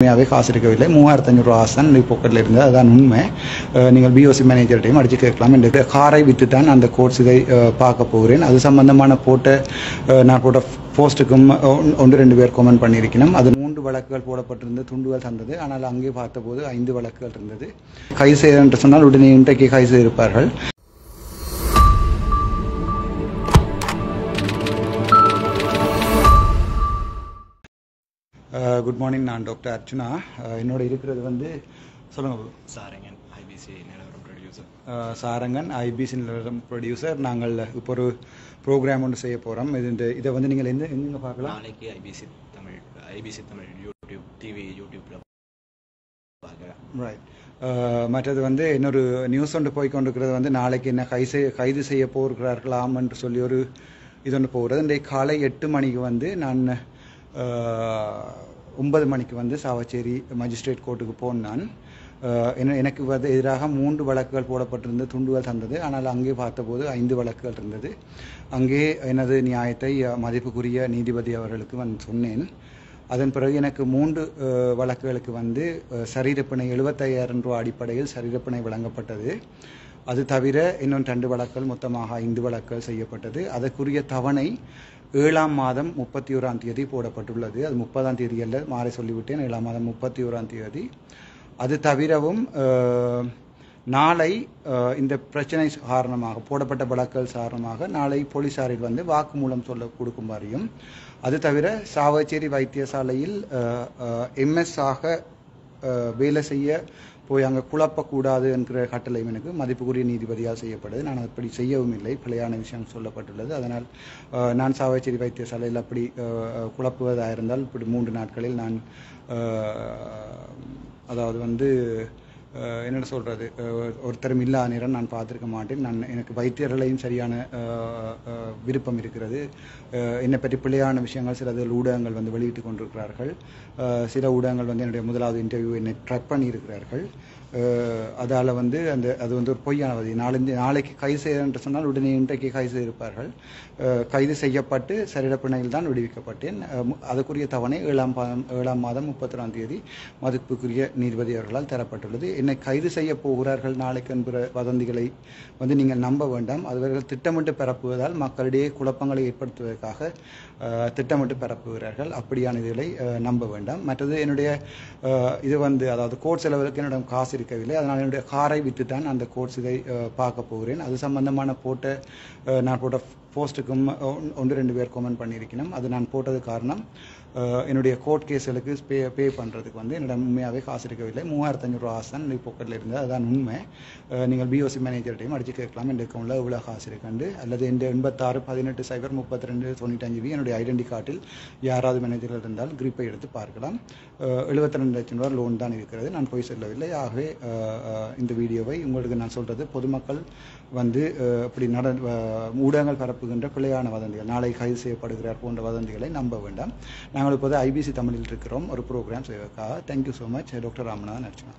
உண்மையாகவே காசு இருக்கவில்லை. 3500 ரூபா தான் பாக்கெட்டில் இருந்தது. அதுதான் உண்மை. நீங்கள் பிஓசி மேனேஜர்கிட்டையும் அடித்து கேட்கலாம். இந்த காரை விற்று தான் அந்த கோர்ஸ் இதை பார்க்க போகிறேன். அது சம்பந்தமான நான் போட்ட போஸ்ட்டுக்கும் 1-2 பேர் கமெண்ட் பண்ணியிருக்கணும். அது 3 வழக்குகள் போடப்பட்டிருந்த துண்டுகள் தந்தது. ஆனால் அங்கே பார்த்தபோது 5 வழக்குகள் இருந்தது. கைது செய்ய என்று சொன்னால் உடனே இன்றைக்கு கைது செய்திருப்பார்கள். Good morning. நான் டாக்டர் அர்ச்சுனா. என்னோட இருக்கிறது வந்து சொல்லுங்க. Sarangan IBC Nilavaram producer. Sarangan IBC Nilavaram producer. நாங்கள் இப்போ ஒரு ப்ரோக்ராம் ஒன்று செய்ய போகிறோம். இதை வந்து நீங்கள் எங்கே பார்க்கலாம்? நாளைக்கு ஐபிசி தமிழ் யூடியூப்ல பார்க்கலாம். ரைட். மற்றது வந்து இன்னொரு நியூஸ் ஒன்று போய்கொண்டிருக்கிறது வந்து நாளைக்கு என்ன கைது செய்ய போகிறார்களாம் என்று சொல்லி ஒரு இது ஒன்று போகிறது. இன்றைக்கு காலை 8 மணிக்கு வந்து நான் 9 மணிக்கு வந்து சாவச்சேரி மஜிஸ்ட்ரேட் கோர்ட்டுக்கு போனான். எனக்கு வந்து எதிராக 3 வழக்குகள் போடப்பட்டிருந்த துண்டுகள் தந்தது. ஆனால் அங்கே பார்த்தபோது 5 வழக்குகள் இருந்தது. அங்கே எனது நியாயத்தை மதிப்புக்குரிய நீதிபதி அவர்களுக்கு வந்து சொன்னேன். அதன் பிறகு எனக்கு 3 வழக்குகளுக்கு வந்து சரீரப்பிணை 75,000 ரூபா அடிப்படையில் சரீரப்பிணை வழங்கப்பட்டது. அது தவிர இன்னும் 2 வழக்குகள், மொத்தமாக 5 வழக்குகள் செய்யப்பட்டது. அதற்குரிய தவணை 7ஆம் மாதம் 31ஆம் தேதி போடப்பட்டுள்ளது. அது 30ஆம் தேதி அல்ல, மாறி சொல்லிவிட்டேன். 7ஆம் மாதம் 31ஆம் தேதி. அது தவிரவும் நாளை இந்த பிரச்சனை காரணமாக போடப்பட்ட வழக்குகள் காரணமாக நாளை போலீசாரில் வந்து வாக்குமூலம் கொடுக்குமாறியும், அது தவிர சாவச்சேரி வைத்தியசாலையில் MS ஆக வேலை செய்ய போய் அங்கே குழப்பக்கூடாது என்கிற கட்டளையும் எனக்கு மதிப்புக்குரிய நீதிபதியால் செய்யப்படுது. நான் அப்படி செய்யவும் இல்லை. பிழையான விஷயம் சொல்லப்பட்டுள்ளது. அதனால் நான் சாவச்சேரி வைத்தியசாலையில் அப்படி குழப்புவதாக இருந்தால் இப்படி 3 நாட்களில் நான் அதாவது வந்து என்ன சொல்கிறது, ஒருத்தரும் இல்லாத நேரம் நான் பார்த்துருக்க மாட்டேன். எனக்கு வைத்தியர்களையும் சரியான விருப்பம் இருக்கிறது. என்னை பற்றி பிழையான விஷயங்கள் சில ஊடகங்கள் வந்து வெளியிட்டு கொண்டிருக்கிறார்கள். சில ஊடகங்கள் வந்து என்னுடைய முதலாவது இன்டர்வியூ என்னை ட்ராக் பண்ணியிருக்கிறார்கள். அதால் வந்து அது வந்து ஒரு பொய்யானது. நாளைக்கு கைது செய்ய என்று சொன்னால் உடனே இன்றைக்கு கைது செய்திருப்பார்கள். கைது செய்யப்பட்டு சரீரப்பிணையில் தான் விடுவிக்கப்பட்டேன். அதுக்குரிய தவணை 7ஆம் மாதம் 31ஆம் தேதி மதிப்புக்குரிய நீதிபதி அவர்களால் தரப்பட்டுள்ளது. என்னை கைது செய்ய போகிறார்கள் நாளைக்கு என்கிற வதந்திகளை வந்து நீங்கள் நம்ப வேண்டாம். அவர்கள் திட்டமிட்டு பரப்புவதால் மக்களிடையே குழப்பங்களை ஏற்படுத்துவதற்காக திட்டமிட்டு பரப்புகிறார்கள். அப்படியான இதுகளை நம்ப வேண்டாம். மற்றது என்னுடைய இது வந்து அதாவது கோர்ட் செலவுக்கு என்னிடம் காசு இருக்கவில்லை. அதனால் என்னுடைய காரை விற்று தான் அந்த கோர்ஸ் இதை பார்க்க போகிறேன். அது சம்பந்தமான நான் போட்ட போஸ்ட்டுக்கும் 1-2 பேர் கமெண்ட் பண்ணியிருக்கணும். அது நான் போட்டது காரணம் என்னுடைய கோர்ட் கேஸுகளுக்கு பே பண்ணுறதுக்கு வந்து என்னிடம் உண்மையாகவே காசு இருக்கவில்லை. 3500 ரூபா தான் பாக்கெட்டில் இருந்தது. அதுதான் உண்மை. நீங்கள் பிஓசி மேனேஜர்கிட்டையும் அடித்து கேட்கலாம். என் அக்கௌண்ட்டில் எவ்வளோ காசு இருக்குண்டு, அல்லது என் 86-18-0-32 என்னுடைய ஐடென்டி கார்டில் யாராவது மேனேஜர்கள் இருந்தால் கிரிப்பை எடுத்து பார்க்கலாம். 72 லட்சம் ரூபா லோன் தான் இருக்கிறது. நான் போய் சொல்லவில்லை. ஆகவே இந்த வீடியோவை உங்களுக்கு நான் சொல்கிறது, பொதுமக்கள் வந்து இப்படி ஊடகங்கள் பரப்புகின்ற பிழையான வதந்திகள், நாளை கைது செய்யப்படுகிறார் போன்ற வதந்திகளை நம்ப வேண்டாம். நாங்கள் இப்போது ஐபிசி தமிழில் இருக்கிறோம் ஒரு ப்ரோக்ராம் செய்வதற்காக. Thank you so much. Doctor Ramanathan Archana.